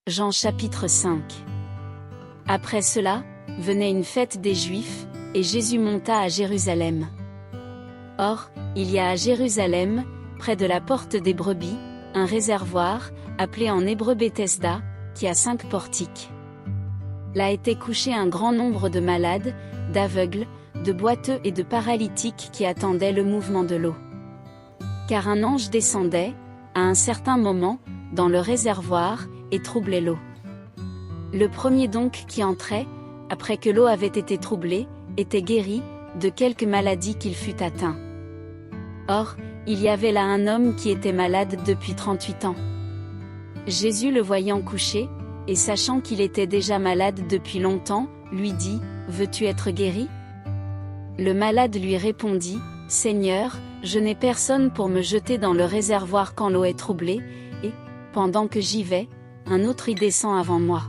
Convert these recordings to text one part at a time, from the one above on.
Jean chapitre 5. Après cela, venait une fête des Juifs, et Jésus monta à Jérusalem. Or, il y a à Jérusalem, près de la porte des brebis, un réservoir, appelé en hébreu Bethesda, qui a 5 portiques. Là était couché un grand nombre de malades, d'aveugles, de boiteux et de paralytiques qui attendaient le mouvement de l'eau. Car un ange descendait, à un certain moment, dans le réservoir, et troublait l'eau. Le premier donc qui entrait, après que l'eau avait été troublée, était guéri, de quelque maladie qu'il fût atteint. Or, il y avait là un homme qui était malade depuis 38 ans. Jésus le voyant couché, et sachant qu'il était déjà malade depuis longtemps, lui dit, « Veux-tu être guéri ?» Le malade lui répondit, « Seigneur, je n'ai personne pour me jeter dans le réservoir quand l'eau est troublée, et, pendant que j'y vais, un autre y descend avant moi. »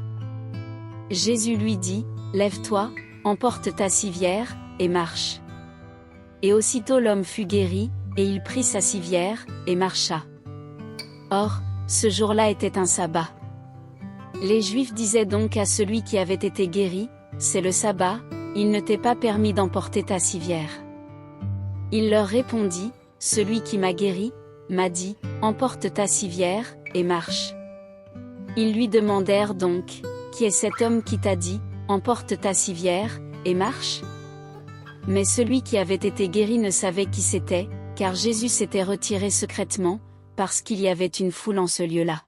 Jésus lui dit, « Lève-toi, emporte ta civière, et marche. » Et aussitôt l'homme fut guéri, et il prit sa civière, et marcha. Or, ce jour-là était un sabbat. Les Juifs disaient donc à celui qui avait été guéri, « C'est le sabbat, il ne t'est pas permis d'emporter ta civière. » Il leur répondit, « Celui qui m'a guéri, m'a dit, emporte ta civière, et marche. » Ils lui demandèrent donc, « Qui est cet homme qui t'a dit, emporte ta civière, et marche ?» Mais celui qui avait été guéri ne savait qui c'était, car Jésus s'était retiré secrètement, parce qu'il y avait une foule en ce lieu-là.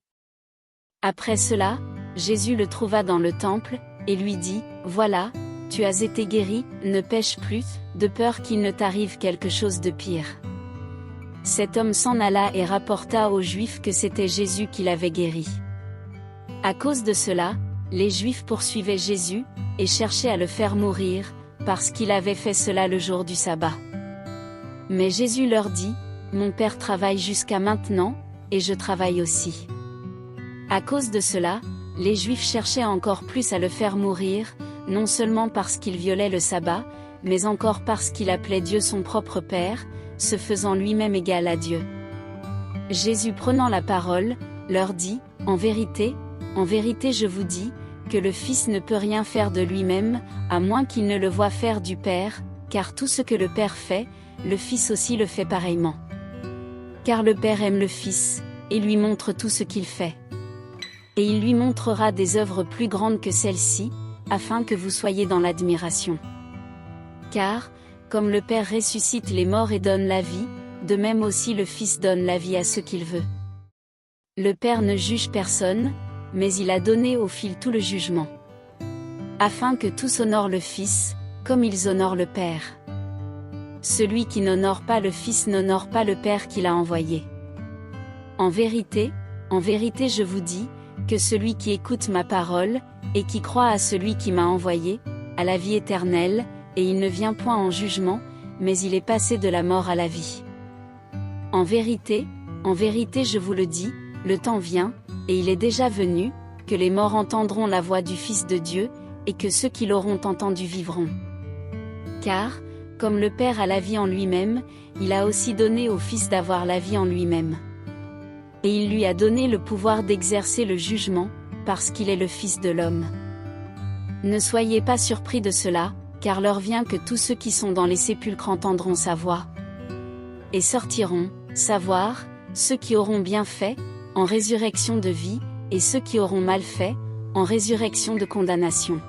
Après cela, Jésus le trouva dans le temple, et lui dit, « Voilà, tu as été guéri, ne pêche plus, de peur qu'il ne t'arrive quelque chose de pire. » Cet homme s'en alla et rapporta aux Juifs que c'était Jésus qui l'avait guéri. À cause de cela, les Juifs poursuivaient Jésus, et cherchaient à le faire mourir, parce qu'il avait fait cela le jour du sabbat. Mais Jésus leur dit, « Mon Père travaille jusqu'à maintenant, et je travaille aussi. » À cause de cela, les Juifs cherchaient encore plus à le faire mourir, non seulement parce qu'il violait le sabbat, mais encore parce qu'il appelait Dieu son propre Père, se faisant lui-même égal à Dieu. Jésus prenant la parole, leur dit, « En vérité, je vous dis, que le Fils ne peut rien faire de lui-même, à moins qu'il ne le voie faire du Père, car tout ce que le Père fait, le Fils aussi le fait pareillement. Car le Père aime le Fils, et lui montre tout ce qu'il fait. Et il lui montrera des œuvres plus grandes que celles-ci, afin que vous soyez dans l'admiration. Car, comme le Père ressuscite les morts et donne la vie, de même aussi le Fils donne la vie à ceux qu'il veut. Le Père ne juge personne, mais il a donné au Fils tout le jugement. Afin que tous honorent le Fils, comme ils honorent le Père. Celui qui n'honore pas le Fils n'honore pas le Père qui l'a envoyé. En vérité, je vous dis, que celui qui écoute ma parole, et qui croit à celui qui m'a envoyé, a la vie éternelle, et il ne vient point en jugement, mais il est passé de la mort à la vie. En vérité, je vous le dis, le temps vient, et il est déjà venu, que les morts entendront la voix du Fils de Dieu, et que ceux qui l'auront entendu vivront. Car, comme le Père a la vie en lui-même, il a aussi donné au Fils d'avoir la vie en lui-même. Et il lui a donné le pouvoir d'exercer le jugement, parce qu'il est le Fils de l'homme. Ne soyez pas surpris de cela, car l'heure vient que tous ceux qui sont dans les sépulcres entendront sa voix. Et sortiront, savoir, ceux qui auront bien fait, en résurrection de vie, et ceux qui auront mal fait, en résurrection de condamnation.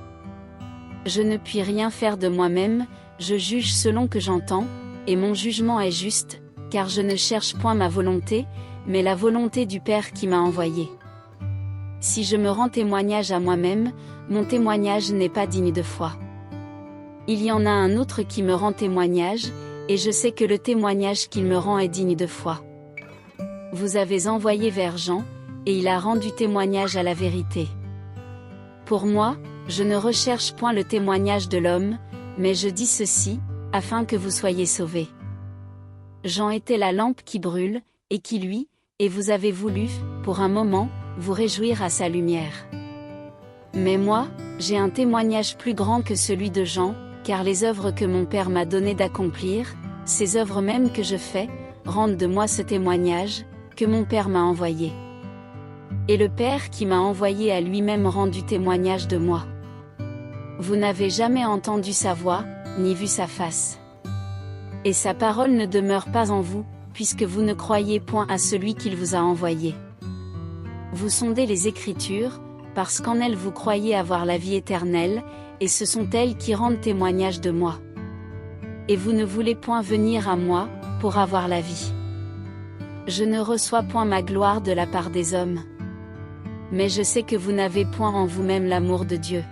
Je ne puis rien faire de moi-même, je juge selon que j'entends, et mon jugement est juste, car je ne cherche point ma volonté, mais la volonté du Père qui m'a envoyé. Si je me rends témoignage à moi-même, mon témoignage n'est pas digne de foi. Il y en a un autre qui me rend témoignage, et je sais que le témoignage qu'il me rend est digne de foi. Vous avez envoyé vers Jean, et il a rendu témoignage à la vérité. Pour moi, je ne recherche point le témoignage de l'homme, mais je dis ceci, afin que vous soyez sauvés. Jean était la lampe qui brûle, et qui luit, et vous avez voulu, pour un moment, vous réjouir à sa lumière. Mais moi, j'ai un témoignage plus grand que celui de Jean, car les œuvres que mon Père m'a donné d'accomplir, ces œuvres mêmes que je fais, rendent de moi ce témoignage, que mon Père m'a envoyé. Et le Père qui m'a envoyé a lui-même rendu témoignage de moi. Vous n'avez jamais entendu sa voix, ni vu sa face. Et sa parole ne demeure pas en vous, puisque vous ne croyez point à celui qu'il vous a envoyé. Vous sondez les Écritures, parce qu'en elles vous croyez avoir la vie éternelle, et ce sont elles qui rendent témoignage de moi. Et vous ne voulez point venir à moi, pour avoir la vie. Je ne reçois point ma gloire de la part des hommes. Mais je sais que vous n'avez point en vous-même l'amour de Dieu.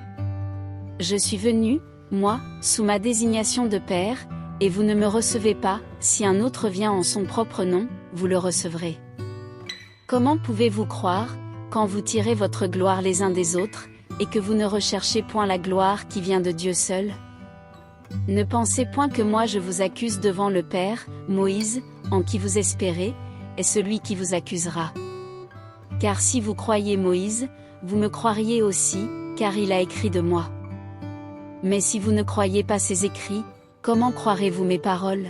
Je suis venu, moi, sous ma désignation de Père, et vous ne me recevez pas. Si un autre vient en son propre nom, vous le recevrez. Comment pouvez-vous croire, quand vous tirez votre gloire les uns des autres, et que vous ne recherchez point la gloire qui vient de Dieu seul? Ne pensez point que moi je vous accuse devant le Père. Moïse, en qui vous espérez, est celui qui vous accusera. Car si vous croyez Moïse, vous me croiriez aussi, car il a écrit de moi. Mais si vous ne croyez pas ses écrits, comment croirez-vous mes paroles ?